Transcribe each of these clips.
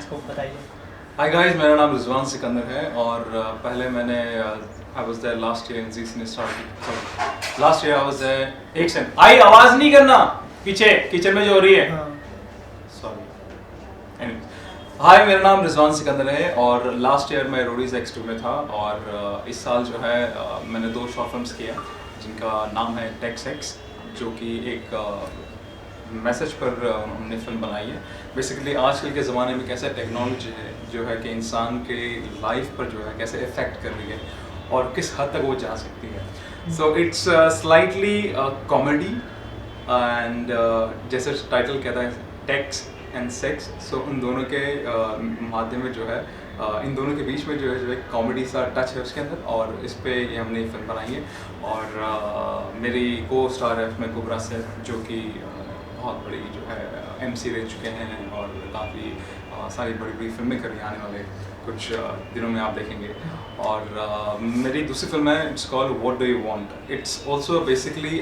को बताइए। Hi guys, मेरा नाम रिजवान सिकंदर है और पहले मैंने I was there last year in Zee cine star की, sorry last year I was there. एक सेकंड, आई आवाज नहीं करना पीछे किचन में जो हो रही है, सॉरी। एनीवेज, हाय, मेरा नाम रिजवान सिकंदर है और लास्ट ईयर मैं रोडीज X2 में था और इस साल जो है मैंने 2 शॉर्ट फिल्म्स किया जिनका नाम है टेक्स एक्स, जो कि एक मैसेज पर हमने फिल्म बनाई है। बेसिकली आजकल के ज़माने में कैसे टेक्नोलॉजी है जो है कि इंसान के लाइफ पर जो है कैसे इफ़ेक्ट कर रही है और किस हद तक वो जा सकती है। So it's slightly comedy and जैसे टाइटल कहता है टेक्स एंड सेक्स, सो उन दोनों के माध्यम में जो है इन दोनों के बीच में जो है एक कॉमेडी सा टच है उसके अंदर, और इस पे ये हमने फिल्म बनाई है। और मेरी को स्टार है उसमें कुबरा से, जो कि बहुत बड़ी जो है MC रह चुके हैं और काफ़ी सारी बड़ी बड़ी फिल्में करी आने वाले कुछ दिनों में आप देखेंगे। और मेरी दूसरी फिल्म है, it's called what do you want. It's also basically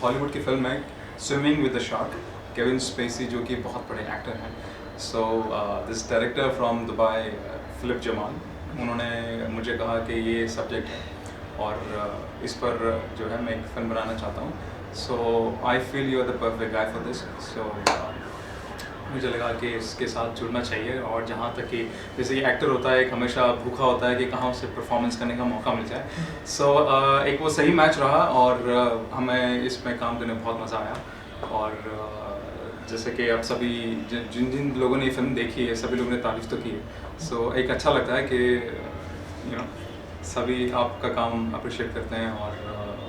Hollywood की फिल्म है swimming with the shark. Kevin Spacey जो कि बहुत बड़े एक्टर हैं, so this director from Dubai Philip Jamal, उन्होंने मुझे कहा कि ये सब्जेक्ट है और इस पर जो है मैं एक फिल्म बनाना चाहता हूँ। So I feel you are the perfect guy for this. So मुझे लगा कि इसके साथ जुड़ना चाहिए, और जहाँ तक कि जैसे ये एक्टर होता है एक हमेशा भूखा होता है कि कहाँ उसे परफॉर्मेंस करने का मौका मिल जाए। सो एक वो सही मैच रहा और हमें इसमें काम करने में बहुत मज़ा आया। और जैसे कि आप सभी जिन जिन लोगों ने ये फिल्म देखी है सभी लोगों ने तारीफ़ तो की है। सो एक अच्छा लगता है कि सभी आपका काम अप्रिशिएट करते हैं और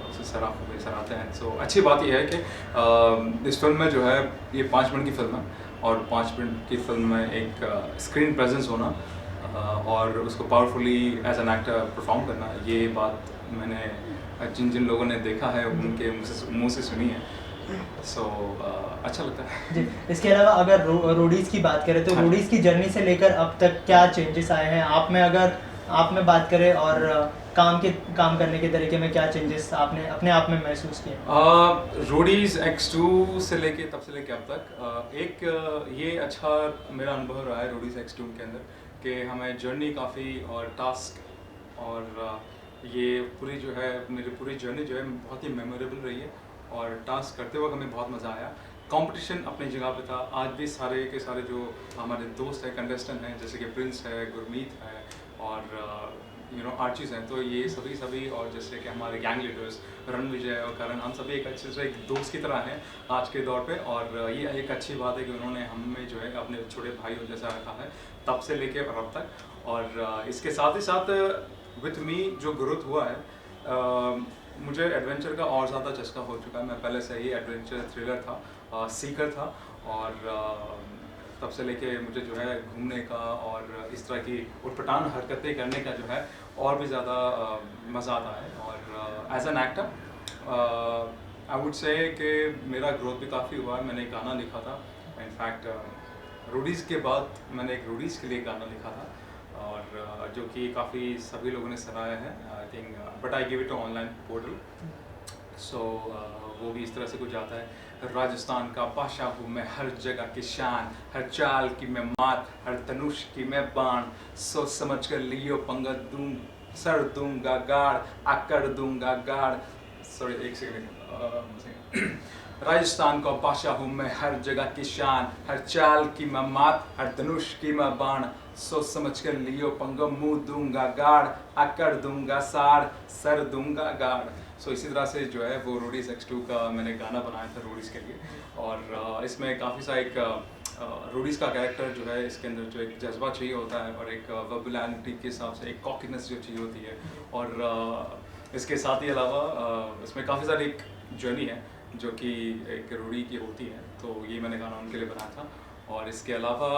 उसे सराहते हैं। सो अच्छी बात यह है कि इस फिल्म में जो है ये 5 मिनट की फिल्म है और 5 मिनट की फिल्म में एक स्क्रीन प्रेजेंस होना और उसको powerfully as an actor perform करना, ये बात मैंने जिन जिन लोगों ने देखा है उनके मुँह से सुनी है। सो अच्छा लगता है जी। इसके अलावा अगर रोडीज़ की बात करें तो रोडीज़ की जर्नी से लेकर अब तक क्या चेंजेस आए हैं आप में, अगर आप में बात करें, और काम करने के तरीके में क्या चेंजेस आपने अपने आप में महसूस किए? रोडीज X2 से लेके तब से लेके अब तक एक ये अच्छा मेरा अनुभव रहा है रोडीज X2 के अंदर कि हमें जर्नी काफ़ी और टास्क और ये पूरी जो है मेरी पूरी जर्नी जो है बहुत ही मेमोरेबल रही है और टास्क करते वक्त हमें बहुत मज़ा आया। कंपटीशन अपनी जगह पे था, आज भी सारे के सारे जो हमारे दोस्त हैं, कंटेस्टेंट हैं, जैसे कि प्रिंस है, गुरमीत है और आर्चीज़ हैं, तो ये सभी और जैसे कि हमारे गैंग लीडर्स रणविजय और करण, हम सभी एक अच्छे से एक दोस्त की तरह हैं आज के दौर पे। और ये एक अच्छी बात है कि उन्होंने हमें जो है अपने छोटे भाइयों जैसा रखा है तब से लेके अब तक। और इसके साथ ही साथ विथ मी जो ग्रोथ हुआ है, मुझे एडवेंचर का और ज़्यादा चस्का हो चुका है। मैं पहले से ही एडवेंचर थ्रिलर था, सीकर था, और तब से लेके मुझे जो है घूमने का और इस तरह की उटपटांग हरकतें करने का जो है और भी ज़्यादा मज़ा आता है। और as an actor I would say कि मेरा ग्रोथ भी काफ़ी हुआ है। मैंने एक गाना लिखा था, इनफैक्ट रोडीज़ के बाद मैंने एक रोडीज़ के लिए गाना लिखा था और जो कि काफ़ी सभी लोगों ने सराहा है, I think, but I give it online portal. So वो भी इस तरह से कुछ आता है, राजस्थान का बादशाह हूँ मैं, हर जगह की शान, हर चाल की मैं मार, हर धनुष की मैं बाण, सोच समझ कर लियो पंगा दूं, सर दूंगा गाड़, आकर दूंगा गाड़। सॉरी, एक सेकंड। राजस्थान का बादशाह हूँ मैं, हर जगह की शान, हर चाल की मैं मात, हर धनुष की मैं बाण, सोच समझ कर लियो पंगा, मुंह दूंगा गाड़, आकर दूंगा साड़, सर दूंगा गाड़। सो इसी तरह से जो है वो रोडीज X2 का मैंने गाना बनाया था रोडीज़ के लिए। और इसमें काफ़ी सा एक रोडीज़ का कैरेक्टर जो है, इसके अंदर जो एक जज्बा चाहिए होता है और एक वर्बुलैरिटी के हिसाब से एक कॉकीनेस जो चाहिए होती है। और इसके साथ ही अलावा इसमें काफ़ी सारी एक जर्नी है जो कि एक रोडी की होती है, तो ये मैंने गाना उनके लिए बनाया था। और इसके अलावा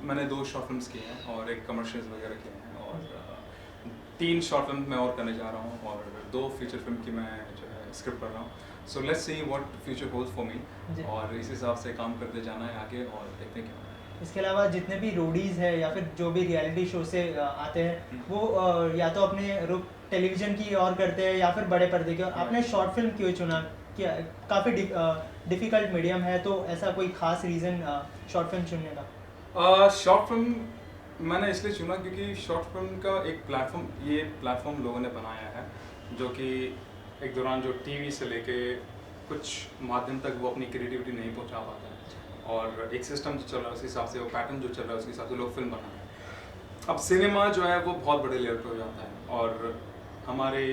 मैंने 2 शॉर्ट फिल्म्स किए हैं और एक कमर्शियल्स वगैरह किए हैं, और 3 शॉर्ट फिल्म मैं और करने जा रहा हूँ और 2 फीचर फिल्म की मैं जो है स्क्रिप्ट कर रहा हूँ। So let's see what future holds for me, और इस हिसाब से काम करते जाना है आगे और देखते हैं क्या। इसके अलावा जितने भी रोडीज़ है या फिर जो भी रियलिटी शो से आते हैं वो या तो अपने रुख टेलीविज़न की और करते हैं या फिर बड़े पर्दे की, और आपने शॉर्ट फिल्म क्यों चुना? क्या काफ़ी डिफ़िकल्ट मीडियम है, तो ऐसा कोई ख़ास रीज़न शॉर्ट फिल्म चुनने का? शॉर्ट फिल्म मैंने इसलिए चुना क्योंकि शॉर्ट फिल्म का एक ये प्लेटफॉर्म लोगों ने बनाया है जो कि एक दौरान जो टीवी से लेके कुछ माध्यम तक वो अपनी क्रिएटिविटी नहीं पहुंचा पाता है, और एक सिस्टम जो चल रहा है उस हिसाब से, वो पैटर्न जो चल रहा है उस हिसाब से लोग फिल्म बना रहे हैं। अब सिनेमा जो है वो बहुत बड़े लेवल पे हो जाता है, और हमारे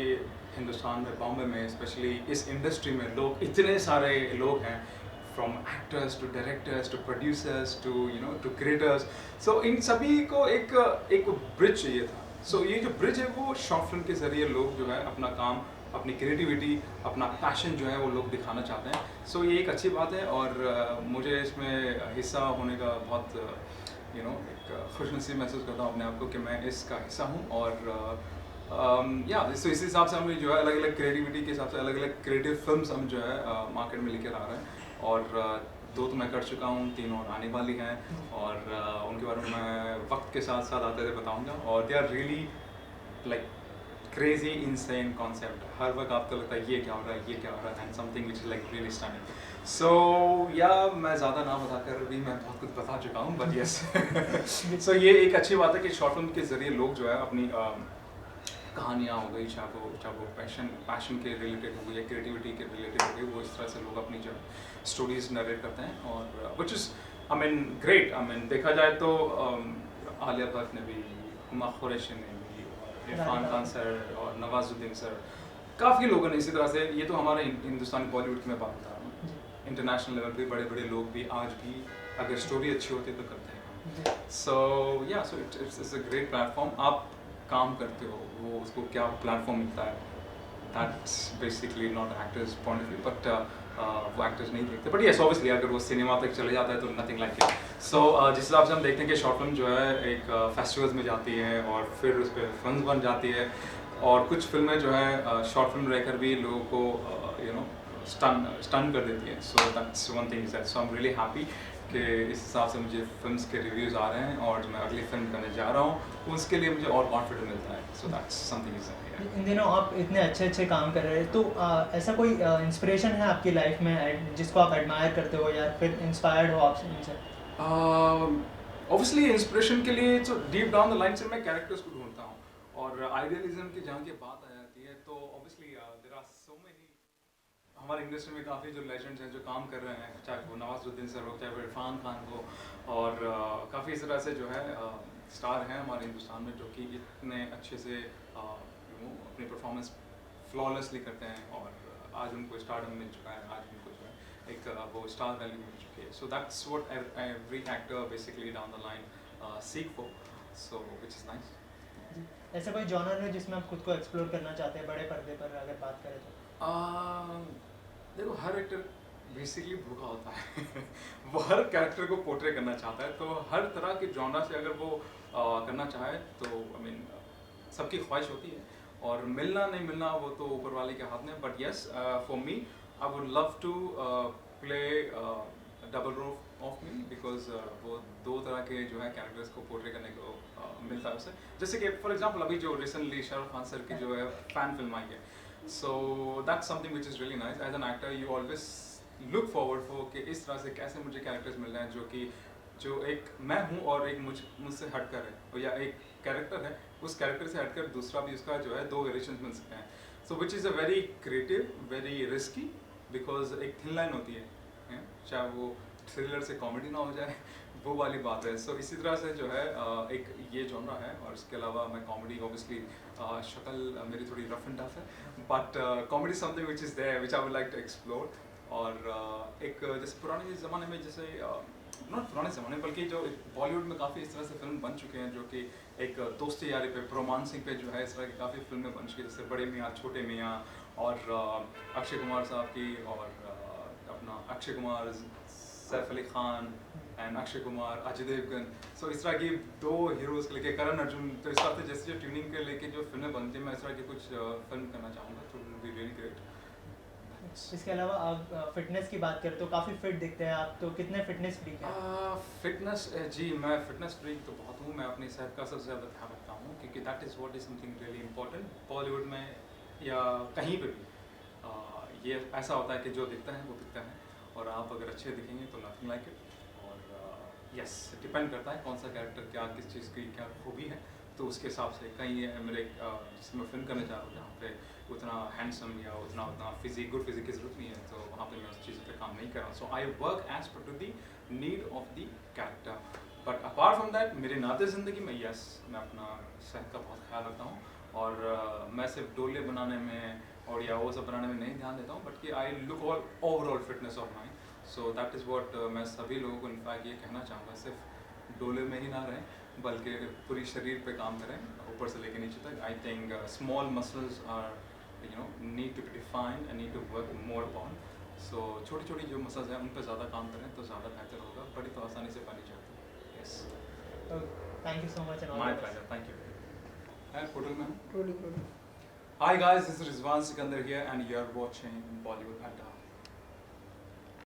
हिंदुस्तान में, बॉम्बे में स्पेशली, इस इंडस्ट्री में लोग, इतने सारे लोग हैं, from actors to directors to producers to to creators. So इन सभी को एक एक ब्रिज चाहिए था। सो ये जो ब्रिज है वो शॉर्ट फिल्म के ज़रिए लोग जो है अपना काम, अपनी क्रिएटिविटी, अपना पैशन जो है वो लोग दिखाना चाहते हैं। सो ये एक अच्छी बात है, और मुझे इसमें हिस्सा होने का बहुत एक खुशनसीब महसूस करता हूँ अपने आप को कि मैं इसका हिस्सा हूँ। और या इस हिसाब से हम जो है अलग अलग क्रिएटिविटी के हिसाब से अलग अलग क्रिएटिव फिल्म्स हम जो है मार्केट में लेकर आ रहे हैं। और दो तो मैं कर चुका हूँ, 3 और आने वाली हैं, और उनके बारे में मैं वक्त के साथ साथ आते हुए बताऊँगा। और they are really like crazy insane concept. हर वक्त आपको लगता है ये क्या हो रहा है, ये क्या हो रहा है, and something which is like really stunning. So या मैं ज़्यादा ना बताकर भी मैं बहुत कुछ बता चुका हूँ, बट यस। सो ये एक अच्छी बात है कि शॉर्ट फिल्म के ज़रिए लोग जो है अपनी कहानियाँ हो गई, चाहे वो पैशन के रिलेटेड हो गई या क्रिएटिविटी के रिलेटेड हो गई, वो इस तरह से लोग अपनी जो स्टोरीज नरेट करते हैं। और which is I mean great. I mean देखा जाए तो आलिया भट्ट ने भी, हुमा कुरैशी ने भी, और इरफान खान सर और नवाजुद्दीन सर, काफ़ी लोगों ने इसी तरह से, ये तो हमारे हिंदुस्तानी बॉलीवुड की मैं बात बता रहा हूँ, इंटरनेशनल लेवल पे बड़े बड़े लोग भी आज भी अगर स्टोरी अच्छी होती है तो करते हैं। सो या so it's a great platform. आप काम करते हो, वो उसको क्या प्लेटफॉर्म मिलता है, that's basically not actors point of view, but वो एक्टर्स नहीं देखते, बट यस ऑब्वियसली अगर वो सिनेमा तक चले जाता है तो नथिंग लाइक इट। सो जिस हिसाब से हम देखते हैं कि शॉर्ट फिल्म जो है एक फेस्टिवल्स में जाती है और फिर उस पर फिल्म बन जाती है, और कुछ फिल्में जो है शॉर्ट फिल्म रहकर भी लोगों को स्टन कर देती है। So that's one thing that, so I am really happy कि इस हिसाब से मुझे फिल्म्स के रिव्यूज़ आ रहे हैं, और जो मैं अगली फिल्म करने जा रहा हूँ उसके लिए मुझे और कॉन्फिडेंस मिलता है। So that's something is in दिनों आप इतने अच्छे अच्छे काम कर रहे हैं, तो ऐसा कोई इंस्पिरेशन है आपकी लाइफ में जिसको आप एडमायर करते हो या फिर इंस्पायर्ड हो आपसे इनसे? ऑब्वियसली इंस्पिरेशन के लिए तो डीप डाउन द लाइन से मैं कैरेक्टर्स को ढूंढता हूँ, और आइडियलिज्म की जहाँ की बात आ जाती है तो obviously there are so many. हमारे इंडस्ट्री में काफ़ी जो लेजेंड्स हैं जो काम कर रहे हैं, चाहे वो नवाजुद्दीन सर हो, चाहे वो इरफान खान हो, और काफ़ी इस तरह से जो है स्टार हैं हमारे हिंदुस्तान में जो कि इतने अच्छे से अपनी परफॉर्मेंस फ्लॉलेसली करते हैं, और आज उनको स्टारडम मिल चुका है, आज उनको जो है एक वो स्टार वैल्यू मिल चुकी है। So that's what every actor basically down the line seek for, so which is nice. ऐसा कोई जॉनर है जिसमें आप खुद को एक्सप्लोर करना चाहते हैं बड़े पर्दे पर अगर बात करें तो? देखो हर एक्टर बेसिकली भूखा होता है वो हर कैरेक्टर को पोर्ट्रे करना चाहता है, तो हर तरह के जॉनर से अगर वो करना चाहे तो आई मीन सबकी ख्वाहिश होती है, और मिलना नहीं मिलना वो तो ऊपर वाले के हाथ में। But yes, for me I would love to play double role of me, because वो दो तरह के जो है कैरेक्टर्स को पोर्ट्रे करने को मिलता है उससे। जैसे कि फॉर एग्जांपल अभी जो रिसेंटली शाहरुख खान सर की जो है फैन फिल्म आई है, so that's something which is really nice. As an actor you always look forward for कि इस तरह से कैसे मुझे कैरेक्टर्स मिल रहे हैं जो एक मैं हूँ और एक मुझसे हटकर है, और या एक कैरेक्टर है उस कैरेक्टर से हटकर दूसरा भी उसका जो है दो वेरिएशंस मिल सकते हैं। So which is a very creative, very risky, because एक थिन लाइन होती है, चाहे वो थ्रिलर से कॉमेडी ना हो जाए वो वाली बात है। सो इसी तरह से जो है एक ये जॉनरा है, और इसके अलावा मैं कॉमेडी ऑब्वियसली शक्ल मेरी थोड़ी रफ एंड टफ है, but comedy something which is there which I would like to explore. और एक जैसे पुराने ज़माने में, जैसे नॉट पुराने ज़माने बल्कि जो बॉलीवुड में काफ़ी इस तरह से फिल्म बन चुके हैं जो कि एक दोस्ती यारी पे, रोमांसिंग पे जो है इस तरह की काफ़ी फिल्में बन चुकी हैं, जैसे बड़े मियाँ छोटे मियाँ, और अक्षय कुमार साहब की, और अपना अक्षय कुमार, सैफ अली खान एंड अक्षय कुमार, अजय देवगन। सो इस तरह की दो हीरोज़ लेके करण अर्जुन, तो इस तरह से जैसे जो ट्यूनिंग के लेके जो फिल्में बनती हैं, मैं इस तरह की कुछ फिल्म करना चाहूँगा, तो विल बी रियली ग्रेट। इसके अलावा आप फिटनेस की बात करें तो काफ़ी फिट दिखते हैं आप, तो कितने फिटनेस फ्रीक हैं? फिटनेस जी, मैं फिटनेस फ्रीक तो बहुत हूँ। मैं अपनी सेहत का सबसे ज़्यादा ध्यान रखता हूँ, क्योंकि that is what is something really important. Bollywood में या कहीं पे भी ये ऐसा होता है कि जो दिखता है वो दिखता है, और आप अगर अच्छे दिखेंगे तो नथिंग लाइक इट। और यस डिपेंड करता है कौन सा कैरेक्टर क्या किस चीज़ की क्या खूबी है, तो उसके हिसाब से कहीं मेरे जिसमें मैं फिल्म करने जा रहा हूँ जहाँ पे उतना हैंडसम या उतना फिजिक गुड फिजिक की जरूरत नहीं है, तो वहाँ पे मैं उस चीज़ पे काम नहीं कर रहा हूँ. So I work as per to the need of the character. But apart from that मेरे नाते ज़िंदगी में यस मैं अपना सेहत का बहुत ख्याल रखता हूँ, और मैं सिर्फ डोले बनाने में और या वो सब बनाने में नहीं ध्यान देता हूँ, बट कि I look all overall fitness of mind. So that is what मैं सभी लोगों को इनफैक्ट ये कहना चाहूँगा, सिर्फ डोले में ही ना रहें बल्कि पूरी शरीर पे काम करें ऊपर से लेकर नीचे तक. I think small muscles are need to be defined and need to work more upon. So छोटी छोटी जो मसल्स हैं उन पर ज़्यादा काम करें तो ज़्यादा बेहतर होगा, बड़ी तो आसानी से पानी जाती है. Yes thank you so much and my pleasure, thank you. And पोटल man. Truly, truly. Hi guys, this is Rizwan Sikandar here and you are watching Bollywood Adda.